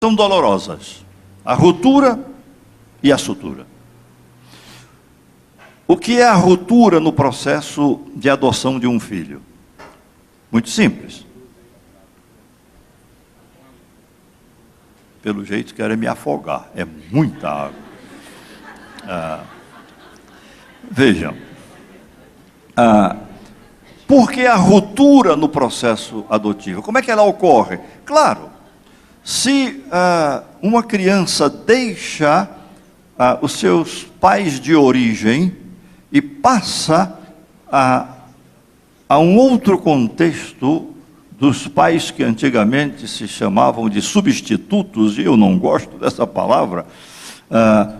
são dolorosas: a ruptura e a sutura. O que é a ruptura no processo de adoção de um filho? Muito simples. Pelo jeito querem me afogar, é muita água. Vejam, por que a ruptura no processo adotivo? Como é que ela ocorre? Claro, se uma criança deixa os seus pais de origem e passa a um outro contexto dos pais que antigamente se chamavam de substitutos, e eu não gosto dessa palavra,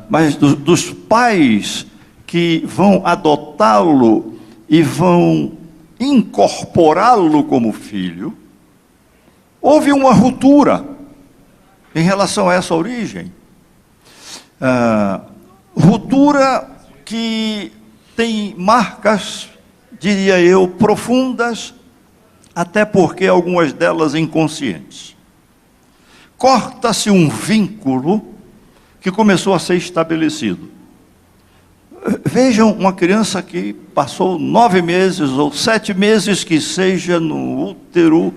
mas dos pais que vão adotá-lo e vão incorporá-lo como filho, houve uma ruptura em relação a essa origem. Ruptura que tem marcas, diria eu, profundas, até porque algumas delas inconscientes. Corta-se um vínculo que começou a ser estabelecido. Vejam uma criança que passou 9 meses ou 7 meses que seja no útero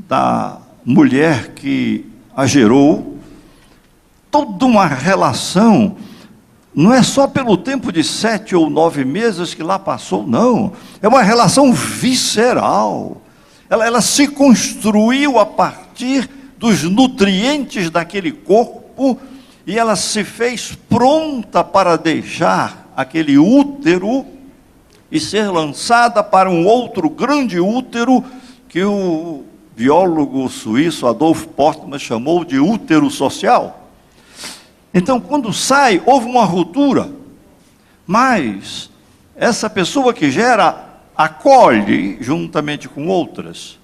da mulher que a gerou. Toda uma relação, não é só pelo tempo de 7 ou 9 meses que lá passou, não. É uma relação visceral. Ela se construiu a partir dos nutrientes daquele corpo e ela se fez pronta para deixar aquele útero e ser lançada para um outro grande útero que o biólogo suíço Adolf Portmann chamou de útero social. Então, quando sai, houve uma ruptura, mas essa pessoa que gera acolhe juntamente com outras.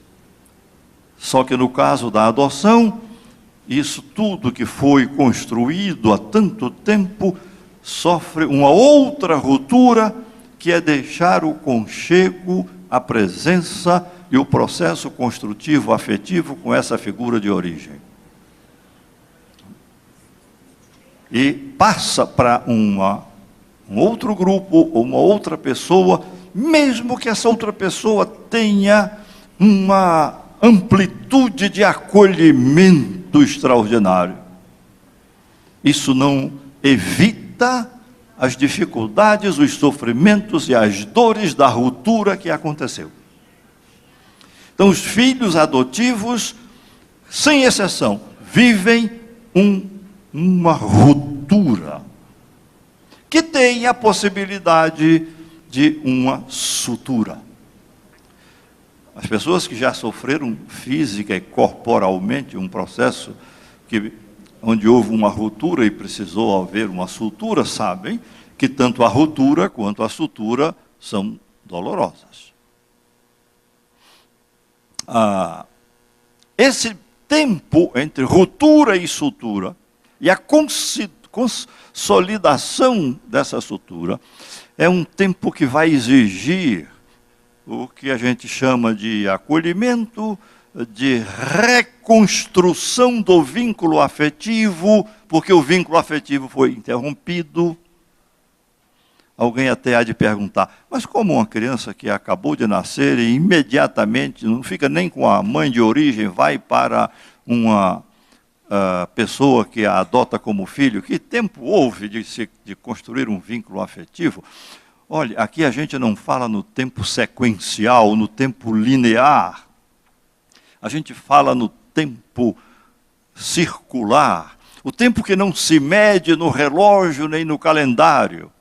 Só que no caso da adoção, isso tudo que foi construído há tanto tempo sofre uma outra ruptura, que é deixar o conchego, a presença e o processo construtivo afetivo com essa figura de origem. E passa para um outro grupo, ou uma outra pessoa, mesmo que essa outra pessoa tenha uma amplitude de acolhimento extraordinário. Isso não evita as dificuldades, os sofrimentos e as dores da ruptura que aconteceu. Então, os filhos adotivos, sem exceção, vivem uma ruptura que tem a possibilidade de uma sutura. As pessoas que já sofreram física e corporalmente um processo onde houve uma ruptura e precisou haver uma sutura, sabem que tanto a ruptura quanto a sutura são dolorosas. Esse tempo entre ruptura e sutura, e a consolidação dessa sutura, é um tempo que vai exigir o que a gente chama de acolhimento, de reconstrução do vínculo afetivo, porque o vínculo afetivo foi interrompido. Alguém até há de perguntar, mas como uma criança que acabou de nascer e imediatamente, não fica nem com a mãe de origem, vai para uma pessoa que a adota como filho, que tempo houve de construir um vínculo afetivo? Olha, aqui a gente não fala no tempo sequencial, no tempo linear. A gente fala no tempo circular, o tempo que não se mede no relógio nem no calendário.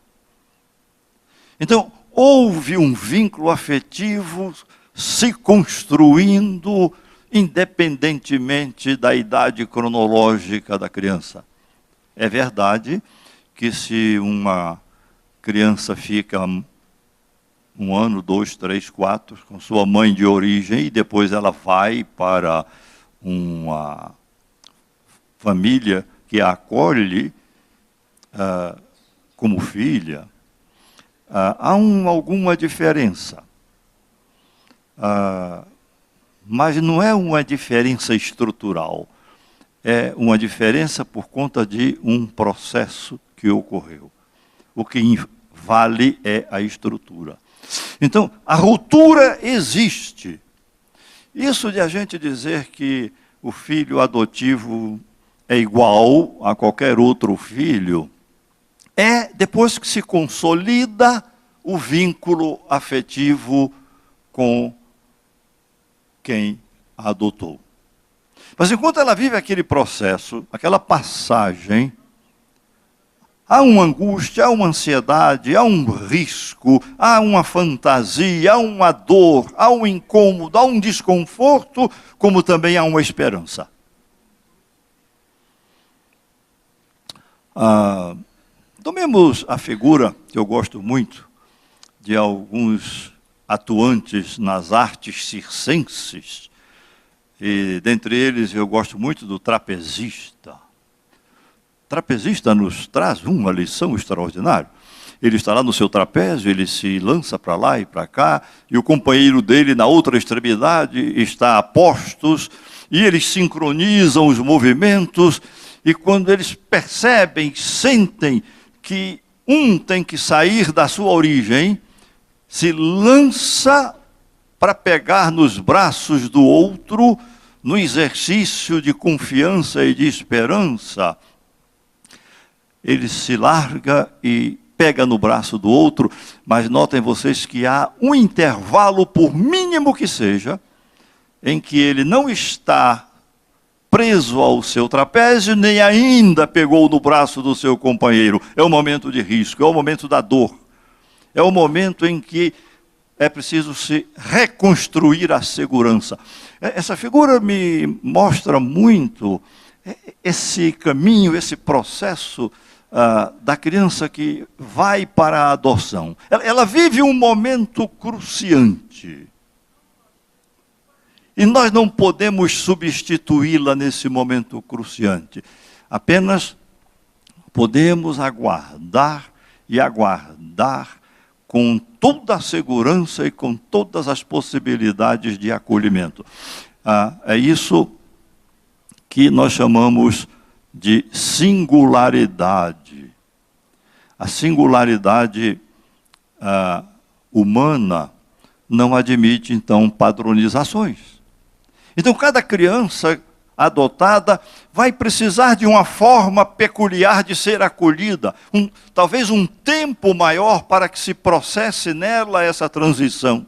Então, houve um vínculo afetivo se construindo independentemente da idade cronológica da criança. É verdade que se uma criança fica 1 ano, 2, 3, 4 com sua mãe de origem e depois ela vai para uma família que a acolhe como filha, há alguma diferença. Mas não é uma diferença estrutural. é uma diferença por conta de um processo que ocorreu. O que vale é a estrutura. Então, a ruptura existe. Isso de a gente dizer que o filho adotivo é igual a qualquer outro filho, é depois que se consolida o vínculo afetivo com quem a adotou. Mas enquanto ela vive aquele processo, aquela passagem, há uma angústia, há uma ansiedade, há um risco, há uma fantasia, há uma dor, há um incômodo, há um desconforto, como também há uma esperança. Tomemos a figura, que eu gosto muito, de alguns atuantes nas artes circenses, e dentre eles eu gosto muito do trapezista. O trapezista nos traz uma lição extraordinária. Ele está lá no seu trapézio, ele se lança para lá e para cá, e o companheiro dele na outra extremidade está a postos, e eles sincronizam os movimentos, e quando eles percebem, sentem que um tem que sair da sua origem, se lança para pegar nos braços do outro, no exercício de confiança e de esperança. Ele se larga e pega no braço do outro, mas notem vocês que há um intervalo, por mínimo que seja, em que ele não está preso ao seu trapézio, nem ainda pegou no braço do seu companheiro. É o momento de risco, é o momento da dor. É o momento em que é preciso se reconstruir a segurança. Essa figura me mostra muito esse caminho, esse processo da criança que vai para a adoção. Ela vive um momento cruciante. E nós não podemos substituí-la nesse momento cruciante. Apenas podemos aguardar e aguardar com toda a segurança e com todas as possibilidades de acolhimento. É isso que nós chamamos de singularidade. A singularidade humana não admite, então, padronizações. Então, cada criança adotada vai precisar de uma forma peculiar de ser acolhida, talvez um tempo maior para que se processe nela essa transição.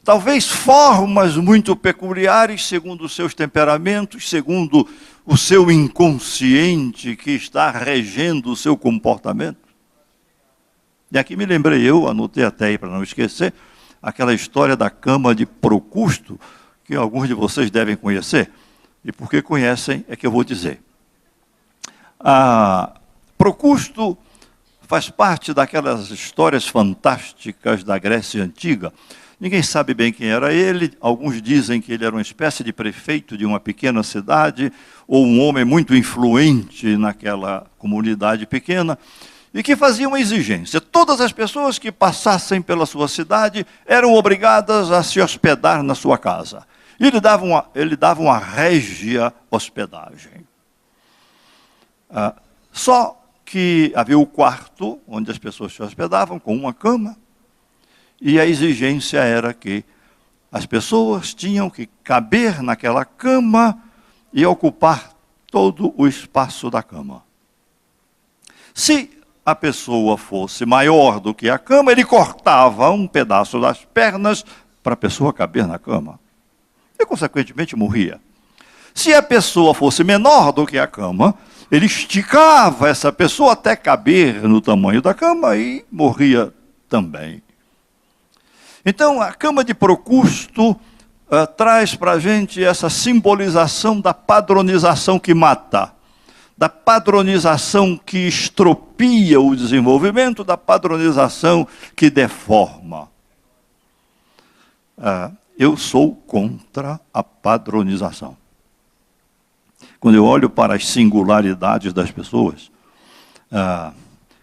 Talvez formas muito peculiares, segundo os seus temperamentos, segundo o seu inconsciente que está regendo o seu comportamento. E aqui me lembrei, eu anotei até aí para não esquecer, aquela história da cama de Procusto, que alguns de vocês devem conhecer. E porque conhecem, é que eu vou dizer. Procusto faz parte daquelas histórias fantásticas da Grécia Antiga. Ninguém sabe bem quem era ele. Alguns dizem que ele era uma espécie de prefeito de uma pequena cidade, ou um homem muito influente naquela comunidade pequena, e que fazia uma exigência. Todas as pessoas que passassem pela sua cidade eram obrigadas a se hospedar na sua casa. E ele dava uma régia hospedagem. Só que havia o quarto onde as pessoas se hospedavam, com uma cama, e a exigência era que as pessoas tinham que caber naquela cama e ocupar todo o espaço da cama. Se a pessoa fosse maior do que a cama, ele cortava um pedaço das pernas para a pessoa caber na cama. E, consequentemente, morria. Se a pessoa fosse menor do que a cama, ele esticava essa pessoa até caber no tamanho da cama e morria também. Então, a cama de Procusto traz para a gente essa simbolização da padronização que mata, da padronização que estropia o desenvolvimento, da padronização que deforma. Eu sou contra a padronização. Quando eu olho para as singularidades das pessoas,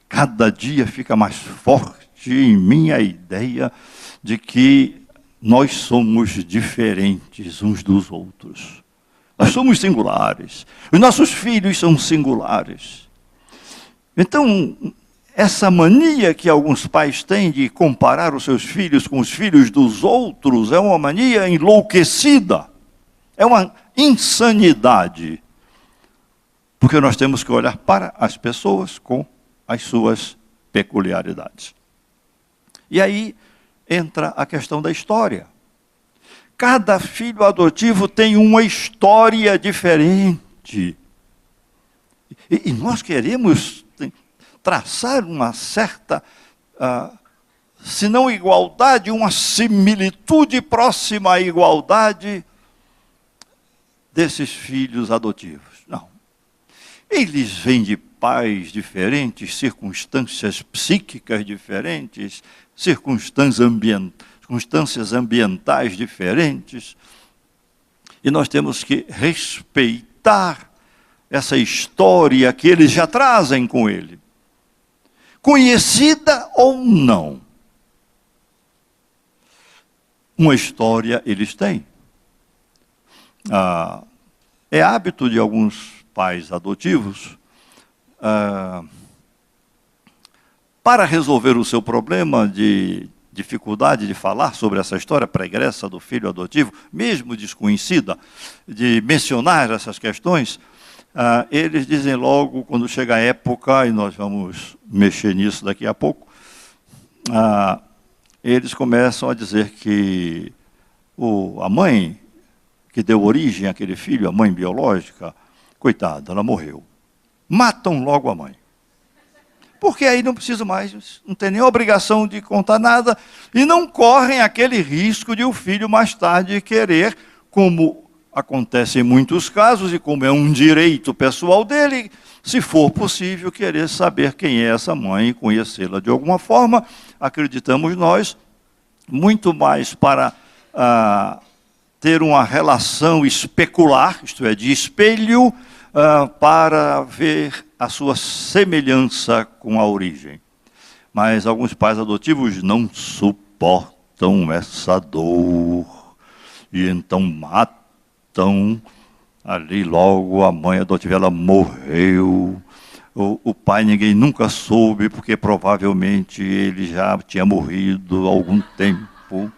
cada dia fica mais forte em mim a ideia de que nós somos diferentes uns dos outros. Nós somos singulares. Os nossos filhos são singulares. Então, essa mania que alguns pais têm de comparar os seus filhos com os filhos dos outros é uma mania enlouquecida. É uma insanidade. Porque nós temos que olhar para as pessoas com as suas peculiaridades. E aí entra a questão da história. Cada filho adotivo tem uma história diferente. E nós queremos traçar uma certa, se não igualdade, uma similitude próxima à igualdade desses filhos adotivos. Não. Eles vêm de pais diferentes, circunstâncias psíquicas diferentes, circunstâncias ambientais diferentes. E nós temos que respeitar essa história que eles já trazem com ele. Conhecida ou não. Uma história eles têm. É hábito de alguns pais adotivos, para resolver o seu problema de dificuldade de falar sobre essa história pregressa do filho adotivo, mesmo desconhecida, de mencionar essas questões, eles dizem logo, quando chega a época, e nós vamos mexer nisso daqui a pouco, eles começam a dizer que a mãe que deu origem àquele filho, a mãe biológica, coitada, ela morreu. Matam logo a mãe. Porque aí não precisa mais, não tem nem obrigação de contar nada, e não correm aquele risco de o filho mais tarde querer, como acontece em muitos casos, e como é um direito pessoal dele, se for possível, querer saber quem é essa mãe e conhecê-la de alguma forma, acreditamos nós, muito mais para ter uma relação especular, isto é, de espelho, para ver a sua semelhança com a origem. Mas alguns pais adotivos não suportam essa dor, e então matam ali logo a mãe adotiva, ela morreu. O pai ninguém nunca soube, porque provavelmente ele já tinha morrido há algum tempo.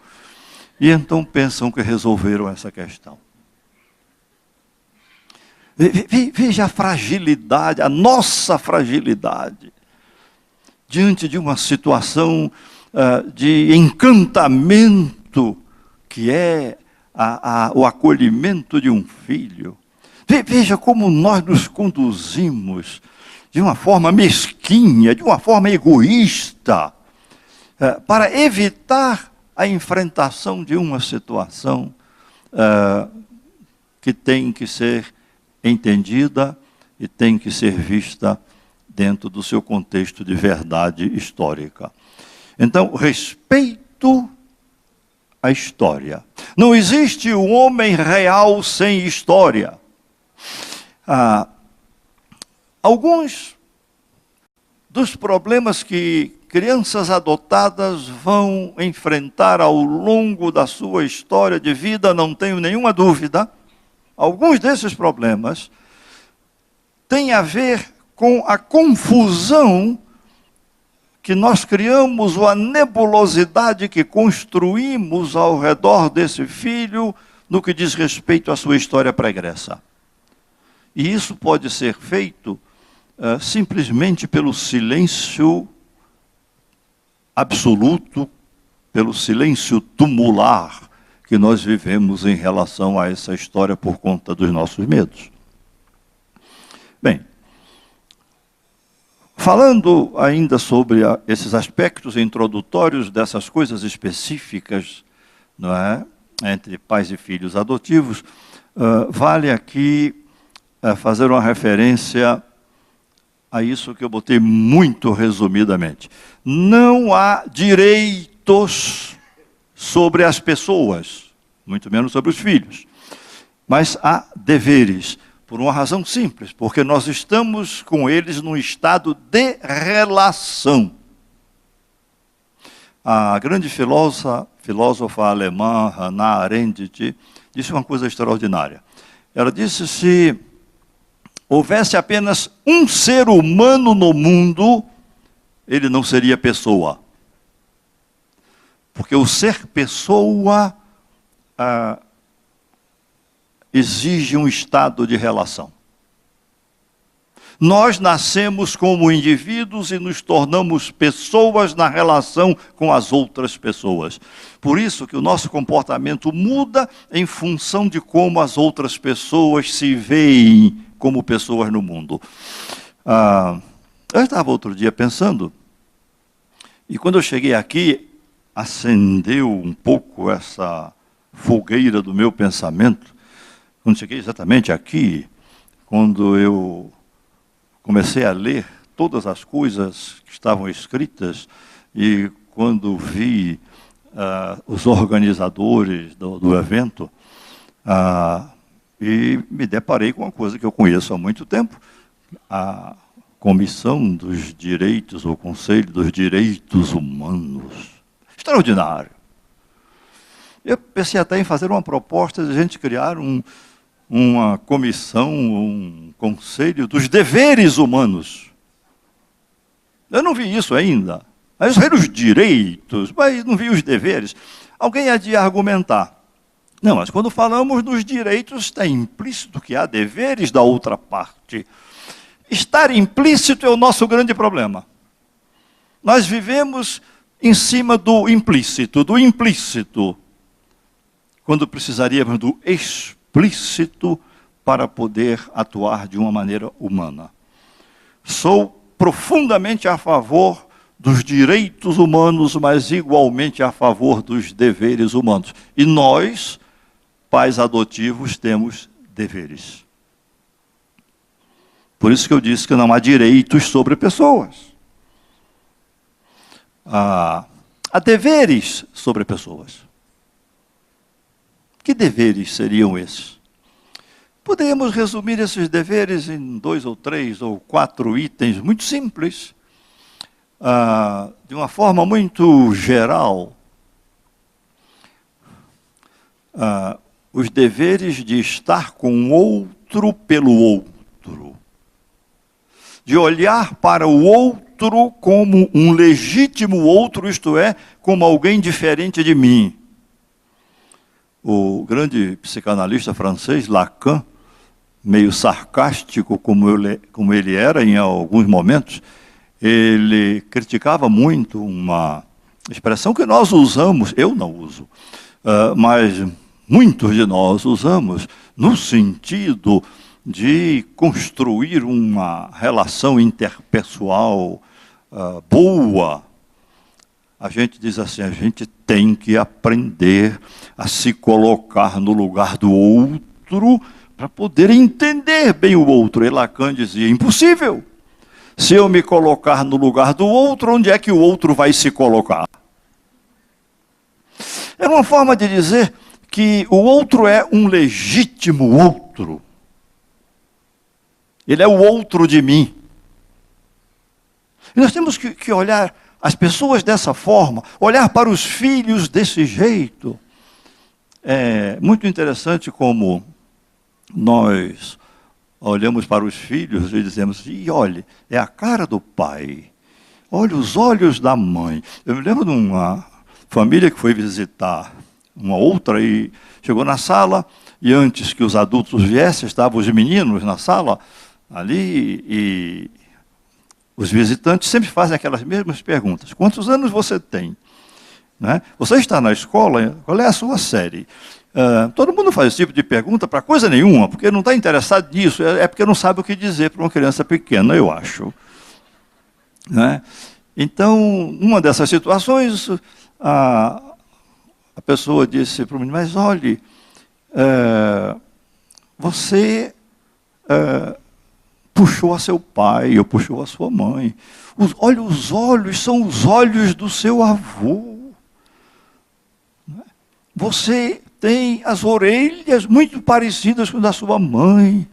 E então pensam que resolveram essa questão. Veja a fragilidade, a nossa fragilidade, diante de uma situação de encantamento, que é o acolhimento de um filho. Veja como nós nos conduzimos de uma forma mesquinha, de uma forma egoísta, para evitar a enfrentação de uma situação que tem que ser entendida e tem que ser vista dentro do seu contexto de verdade histórica. Então, respeito à história. Não existe um homem real sem história. Alguns dos problemas que crianças adotadas vão enfrentar ao longo da sua história de vida, não tenho nenhuma dúvida, alguns desses problemas têm a ver com a confusão que nós criamos, ou a nebulosidade que construímos ao redor desse filho, no que diz respeito à sua história pregressa. E isso pode ser feito simplesmente pelo silêncio absoluto, pelo silêncio tumular que nós vivemos em relação a essa história por conta dos nossos medos. Bem, falando ainda sobre esses aspectos introdutórios dessas coisas específicas, não é, entre pais e filhos adotivos, vale aqui fazer uma referência a isso que eu botei muito resumidamente. Não há direitos sobre as pessoas, muito menos sobre os filhos, mas há deveres, por uma razão simples, porque nós estamos com eles num estado de relação. A grande filósofa alemã, Hannah Arendt, disse uma coisa extraordinária. Ela disse: se houvesse apenas um ser humano no mundo, ele não seria pessoa. Porque o ser pessoa exige um estado de relação. Nós nascemos como indivíduos e nos tornamos pessoas na relação com as outras pessoas. Por isso que o nosso comportamento muda em função de como as outras pessoas se veem como pessoas no mundo. Eu estava outro dia pensando, e quando eu cheguei aqui, acendeu um pouco essa fogueira do meu pensamento. Quando cheguei exatamente aqui, quando eu comecei a ler todas as coisas que estavam escritas, e quando vi os organizadores do evento, e me deparei com uma coisa que eu conheço há muito tempo, a Comissão dos Direitos, ou Conselho dos Direitos Humanos. Extraordinário. Eu pensei até em fazer uma proposta de a gente criar uma comissão, um conselho dos deveres humanos. Eu não vi isso ainda. Mas eu vi os direitos, mas não vi os deveres. Alguém há de argumentar. Não, mas quando falamos dos direitos, está implícito que há deveres da outra parte. Estar implícito é o nosso grande problema. Nós vivemos em cima do implícito, quando precisaríamos do explícito para poder atuar de uma maneira humana. Sou profundamente a favor dos direitos humanos, mas igualmente a favor dos deveres humanos. E nós, pais adotivos, temos deveres. Por isso que eu disse que não há direitos sobre pessoas. Há deveres sobre pessoas. Que deveres seriam esses? Poderíamos resumir esses deveres em 2 ou 3 ou 4 itens muito simples, de uma forma muito geral. Os deveres de estar com o outro pelo outro, de olhar para o outro como um legítimo outro, isto é, como alguém diferente de mim. O grande psicanalista francês, Lacan, meio sarcástico como ele era em alguns momentos, ele criticava muito uma expressão que nós usamos, eu não uso, mas muitos de nós usamos, no sentido de construir uma relação interpessoal boa. A gente diz assim, a gente tem que aprender a se colocar no lugar do outro para poder entender bem o outro. E Lacan dizia, impossível. Se eu me colocar no lugar do outro, onde é que o outro vai se colocar? É uma forma de dizer que o outro é um legítimo outro. Ele é o outro de mim. E nós temos que olhar as pessoas dessa forma, olhar para os filhos desse jeito. É muito interessante como nós olhamos para os filhos e dizemos, e olhe, é a cara do pai, olha os olhos da mãe. Eu me lembro de uma família que foi visitar uma outra e chegou na sala, e antes que os adultos viessem, estavam os meninos na sala, ali, e os visitantes sempre fazem aquelas mesmas perguntas. Quantos anos você tem? Né? Você está na escola? Qual é a sua série? Todo mundo faz esse tipo de pergunta para coisa nenhuma, porque não está interessado nisso, é porque não sabe o que dizer para uma criança pequena, eu acho. Né? Então, numa dessas situações, a pessoa disse para o menino, mas olhe, você puxou a seu pai, ou puxou a sua mãe. Olha, os olhos são os olhos do seu avô. Você tem as orelhas muito parecidas com a da sua mãe.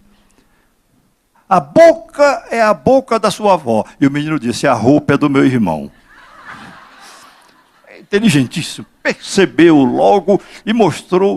A boca é a boca da sua avó. E o menino disse, a roupa é do meu irmão. Inteligentíssimo. Percebeu logo e mostrou